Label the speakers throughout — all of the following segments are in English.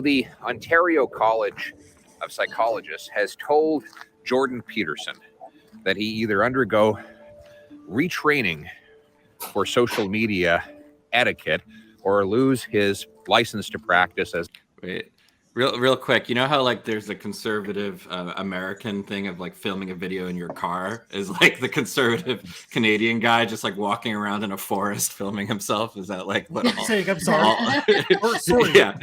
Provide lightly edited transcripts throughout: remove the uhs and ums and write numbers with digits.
Speaker 1: the Ontario College of Psychologists has told Jordan Peterson that he either undergo retraining for social media etiquette or lose his license to practice as...
Speaker 2: Wait, real quick, you know how like there's a conservative American thing of like filming a video in your car is like the conservative Canadian guy just like walking around in a forest filming himself? Is that like what?
Speaker 3: I'm sorry.
Speaker 2: Sorry. Yeah,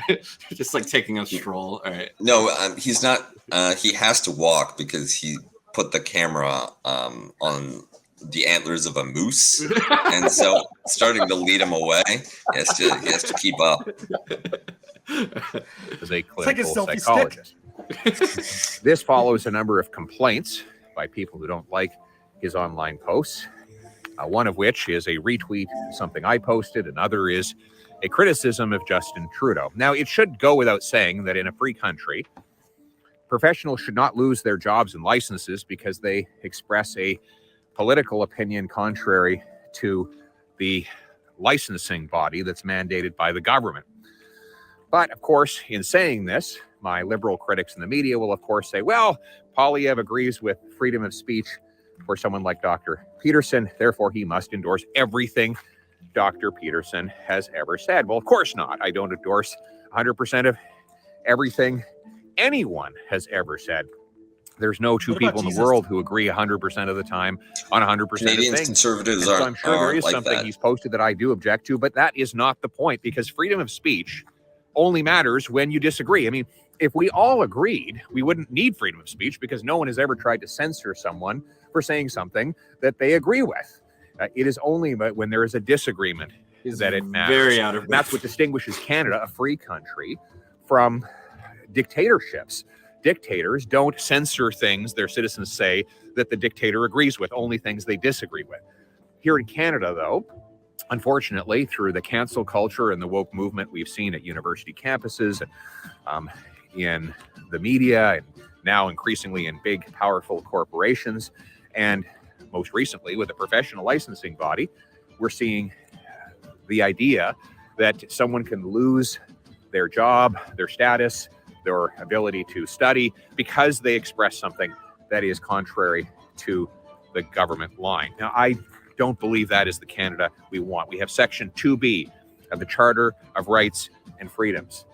Speaker 2: just like taking a stroll. All right.
Speaker 4: No, he's not. He has to walk because he put the camera on the antlers of a moose, and so starting to lead him away. He has to keep up.
Speaker 1: As a clinical psychologist. This follows a number of complaints by people who don't like his online posts, one of which is a retweet of something I posted, another is a criticism of Justin Trudeau. Now, it should go without saying that in a free country, professionals should not lose their jobs and licenses because they express a political opinion contrary to the licensing body that's mandated by the government. But, of course, in saying this, my liberal critics in the media will, of course, say, well, Poilievre agrees with freedom of speech for someone like Dr. Peterson, therefore he must endorse everything Dr. Peterson has ever said. Well, of course not. I don't endorse 100% of everything anyone has ever said. There's no two people in the world who agree 100% of the time on 100% of things.
Speaker 4: Conservatives
Speaker 1: so I'm sure there is
Speaker 4: like
Speaker 1: something
Speaker 4: that.
Speaker 1: He's posted that I do object to, but that is not the point, because freedom of speech only matters when you disagree. I mean, if we all agreed, we wouldn't need freedom of speech because no one has ever tried to censor someone for saying something that they agree with. It is only when there is a disagreement that it matters.
Speaker 2: Very out of
Speaker 1: and that's what distinguishes Canada, a free country, from dictatorships. Dictators don't censor things their citizens say that the dictator agrees with, only things they disagree with. Here in Canada, though, unfortunately, through the cancel culture and the woke movement we've seen at university campuses, in the media, and now increasingly in big, powerful corporations, and most recently with a professional licensing body, we're seeing the idea that someone can lose their job, their status, their ability to study because they express something that is contrary to the government line. Now, I don't believe that is the Canada we want. We have Section 2B of the Charter of Rights and Freedoms.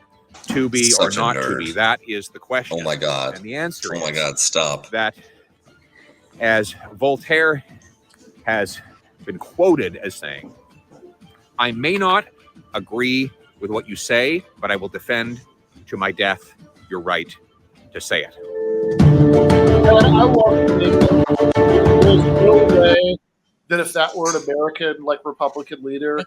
Speaker 1: 2B or not 2B, that is the question.
Speaker 4: Oh my God.
Speaker 1: And the answer is,
Speaker 4: oh my God, stop.
Speaker 1: That, as Voltaire has been quoted as saying, I may not agree with what you say, but I will defend to my death your right to say it.
Speaker 3: I want to think that there's no way that if that were an American, like, Republican leader,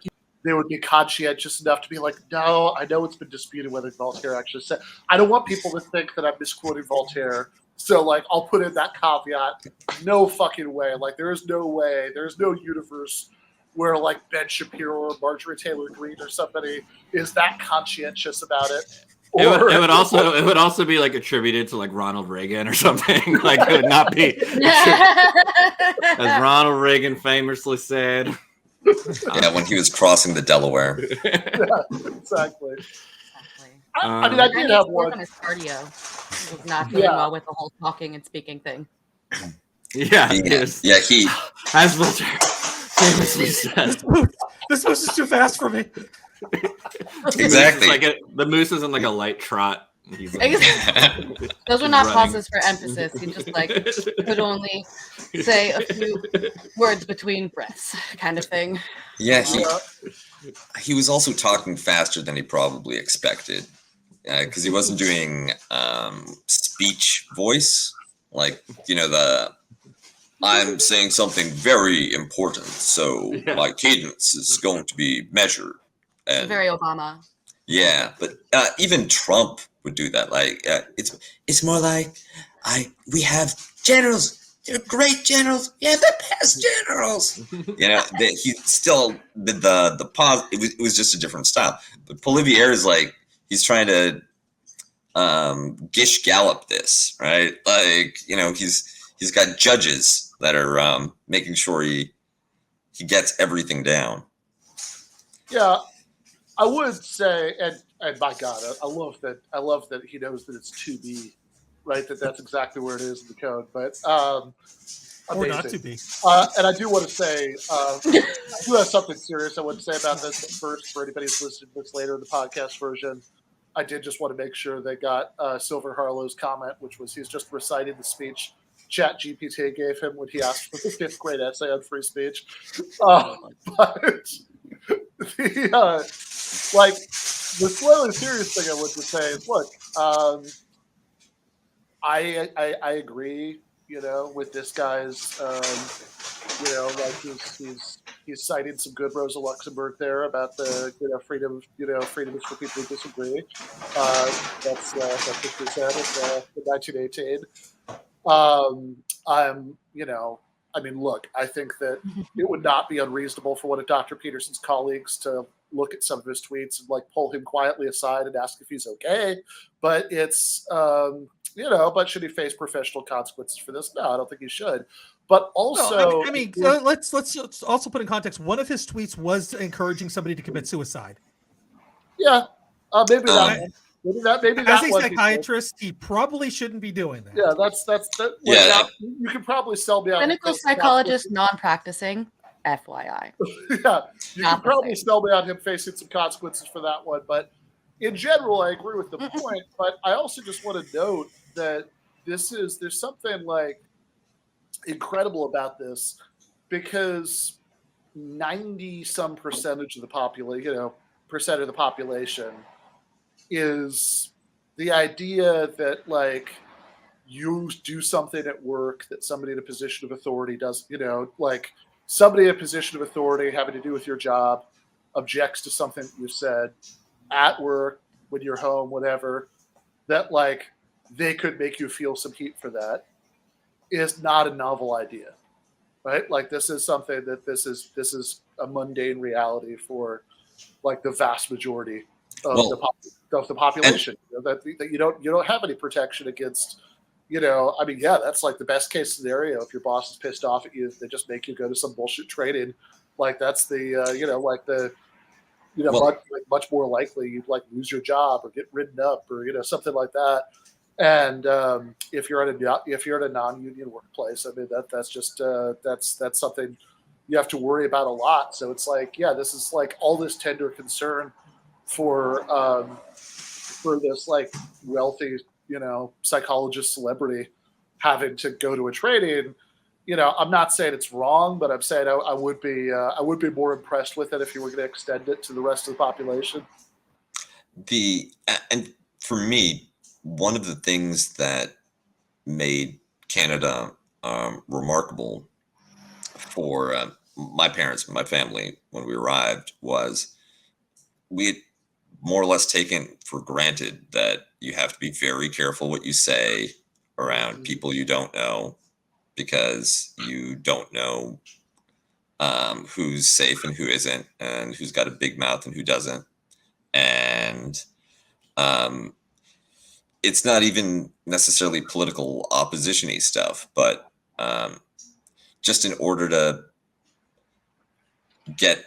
Speaker 3: they would be conscientious enough to be like, no, I know it's been disputed whether Voltaire actually said. I don't want people to think that I'm misquoting Voltaire. So, like, I'll put in that caveat. No fucking way. Like, there is no way. There's no universe where, like, Ben Shapiro or Marjorie Taylor Greene or somebody is that conscientious about it.
Speaker 2: It would also be like attributed to like Ronald Reagan or something. Like, it would not be, as Ronald Reagan famously said.
Speaker 4: Yeah, when he was crossing the Delaware.
Speaker 3: Yeah, exactly. I mean, I did have one.
Speaker 5: On his cardio. He was not doing well with the whole talking and speaking thing.
Speaker 2: Yeah,
Speaker 4: he
Speaker 2: as Voltaire famously said.
Speaker 3: This moose is too fast for me.
Speaker 4: Exactly.
Speaker 2: The moose is in like a light trot.
Speaker 5: Those are not pauses for emphasis. He just like could only say a few words between breaths, kind of thing.
Speaker 4: Yeah, he was also talking faster than he probably expected, because he wasn't doing speech voice, like, you know, I'm saying something very important, so my cadence is going to be measured. And,
Speaker 5: very Obama.
Speaker 4: Yeah, but even Trump would do that. Like, it's more like we have generals. They're great generals. Yeah, the best generals. You know, he still did the pause. It was just a different style. But Poilievre is like, he's trying to Gish Gallop this, right? Like, you know, he's got judges that are making sure he gets everything down.
Speaker 3: Yeah. I would say, and And my God, I love that. I love that he knows that it's 2B, right? That's exactly where it is in the code. But
Speaker 6: or not to be.
Speaker 3: And I do want to say, I do have something serious I want to say about this. But first, for anybody who's listening to this later in the podcast version, I did just want to make sure they got Silver Harlow's comment, which was he's just reciting the speech ChatGPT gave him when he asked for the 5th grade essay on free speech. But the slightly serious thing I want to say is, look, I agree, with this guy's, he's citing some good Rosa Luxemburg there about the, freedom is for people who disagree. That's what he said in 1918. Look, I think that it would not be unreasonable for one of Dr. Peterson's colleagues to look at some of his tweets and pull him quietly aside and ask if he's okay. But it's, but should he face professional consequences for this? No, I don't think he should. But also,
Speaker 6: let's also put in context. One of his tweets was encouraging somebody to commit suicide.
Speaker 3: Yeah, maybe that. Maybe
Speaker 6: as a psychiatrist, he probably shouldn't be doing that.
Speaker 3: Yeah, that's
Speaker 4: yeah.
Speaker 3: You can probably sell me out.
Speaker 5: Clinical psychologist, non-practicing, FYI.
Speaker 3: Yeah, you can probably sell me out him facing some consequences for that one. But in general, I agree with the point. But I also just want to note that there's something incredible about this, because 90-some percentage of the population is the idea that you do something at work that somebody in a position of authority does, somebody in a position of authority having to do with your job objects to something that you said at work, when you're home, whatever, that they could make you feel some heat for that, is not a novel idea, right? This is something that this is a mundane reality for the vast majority of the population. That you don't have any protection against. That's the best case scenario. If your boss is pissed off at you, they just make you go to some bullshit training. That's the much more likely you'd lose your job or get ridden up or something like that. And if you're in a non-union workplace, that's just that's something you have to worry about a lot. So it's this is all this tender concern for this wealthy psychologist celebrity having to go to a training. I'm not saying it's wrong, but I'm saying I would be more impressed with it if you were going to extend it to the rest of the population.
Speaker 4: And for me, one of the things that made Canada remarkable for my parents and my family when we arrived was we had more or less taken for granted that you have to be very careful what you say around people you don't know, because you don't know who's safe and who isn't, and who's got a big mouth and who doesn't. And it's not even necessarily political opposition-y stuff, but just in order to get,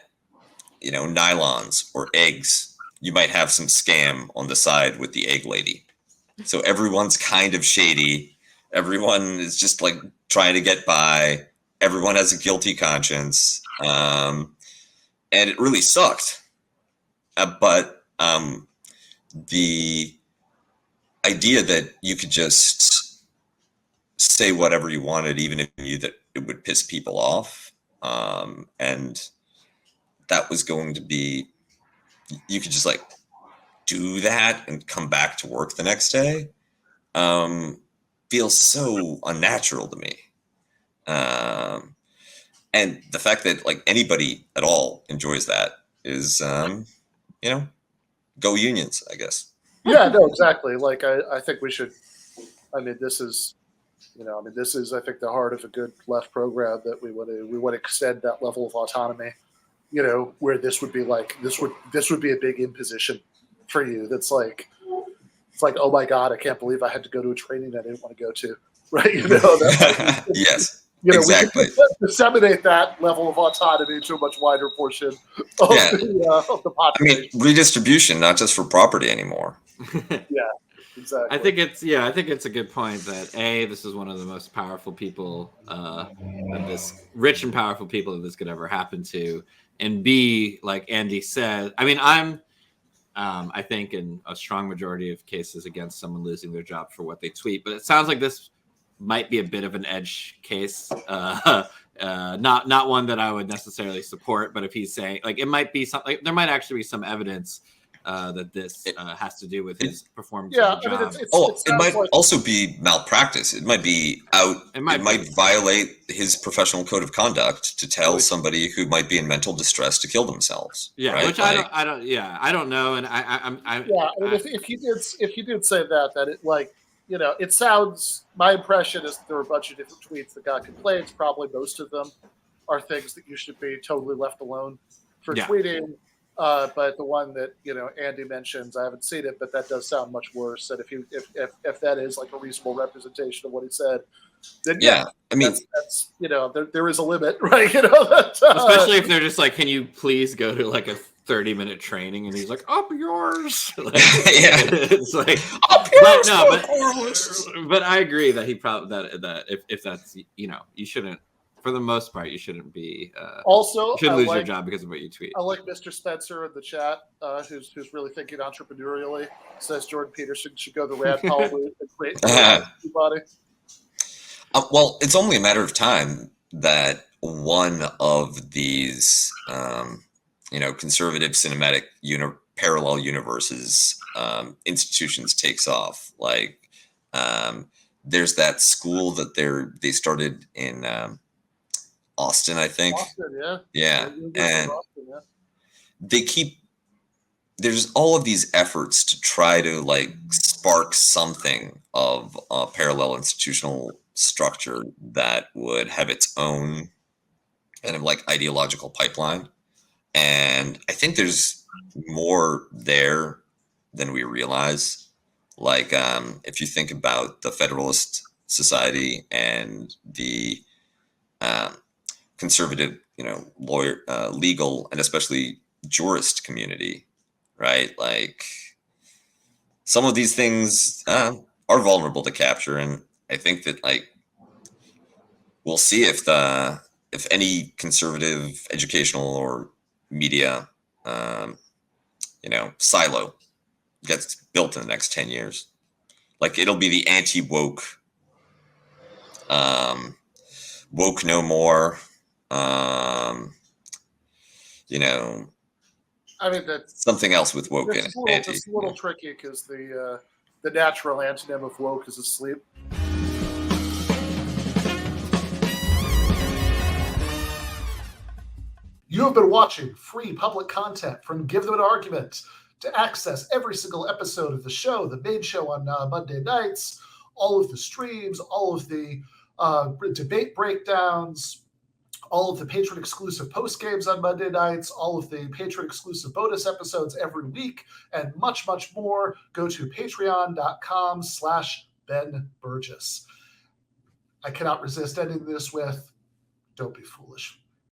Speaker 4: nylons or eggs, you might have some scam on the side with the egg lady. So everyone's kind of shady. Everyone is just trying to get by. Everyone has a guilty conscience. And it really sucked. But the idea that you could just say whatever you wanted, even if you knew that it would piss people off, and that was going to be, you could just do that and come back to work the next day, feels so unnatural to me. And the fact that anybody at all enjoys that is, go unions, I guess.
Speaker 3: Yeah, no, exactly. I think we should. This is, I think the heart of a good left program, that we want to extend that level of autonomy. Where this would be this would be a big imposition for you. That's oh my God, I can't believe I had to go to a training I didn't want to go to. Right?
Speaker 4: Yes.
Speaker 3: We
Speaker 4: Exactly.
Speaker 3: can disseminate that level of autonomy to a much wider portion of the population.
Speaker 4: Redistribution, not just for property anymore.
Speaker 3: Exactly.
Speaker 2: I think it's a good point that this is one of the most powerful people rich and powerful people that this could ever happen to, and B, like Andy said, I mean, I think in a strong majority of cases against someone losing their job for what they tweet, but it sounds like this might be a bit of an edge case, not one that I would necessarily support. But if he's saying, like, it might be something, there might actually be some evidence that this has to do with his performance.
Speaker 3: Yeah,
Speaker 2: of the job.
Speaker 4: It might also be malpractice. It might be It might violate his professional code of conduct to tell somebody who might be in mental distress to kill themselves.
Speaker 2: Yeah,
Speaker 4: right?
Speaker 2: which I don't know, and
Speaker 3: if you did say that it, like, it sounds. My impression is that there were a bunch of different tweets that got complaints. Probably most of them are things that you should be totally left alone for tweeting. But the one that Andy mentions, I haven't seen it, but that does sound much worse. And if that is like a reasonable representation of what he said, then I mean, that's there is a limit, right?
Speaker 2: Especially if they're just like, can you please go to like a 30-minute training, and he's like, up yours. Like, it's like up yours. But I agree that he probably that if that's you shouldn't. For the most part, you shouldn't be.
Speaker 3: Also,
Speaker 2: you shouldn't lose your job because of what you tweet.
Speaker 3: I like Mr. Spencer in the chat, who's really thinking entrepreneurially. Says Jordan Peterson should go the Rand Paul route and create body.
Speaker 4: Well, it's only a matter of time that one of these, conservative cinematic parallel universes institutions takes off. Like, there's that school that they started in. Austin, I think.
Speaker 3: Austin,
Speaker 4: and there's all of these efforts to try to like spark something of a parallel institutional structure that would have its own kind of like ideological pipeline. And I think there's more there than we realize. Like, if you think about the Federalist Society and the conservative, lawyer, legal, and especially jurist community, right? Like, some of these things are vulnerable to capture, and I think that we'll see if any conservative educational or media, silo gets built in the next 10 years. Like, it'll be the anti-woke, woke no more.
Speaker 3: I mean, that's
Speaker 4: something else with woke in it.
Speaker 3: It's a little tricky because the natural antonym of woke is asleep. You have been watching free public content from Give Them an Argument. To access every single episode of the show, the main show on Monday nights, all of the streams, all of the debate breakdowns, all of the patron-exclusive postgames on Monday nights, all of the patron-exclusive bonus episodes every week, and much, much more, go to patreon.com/Ben Burgis. I cannot resist ending this with, don't be foolish.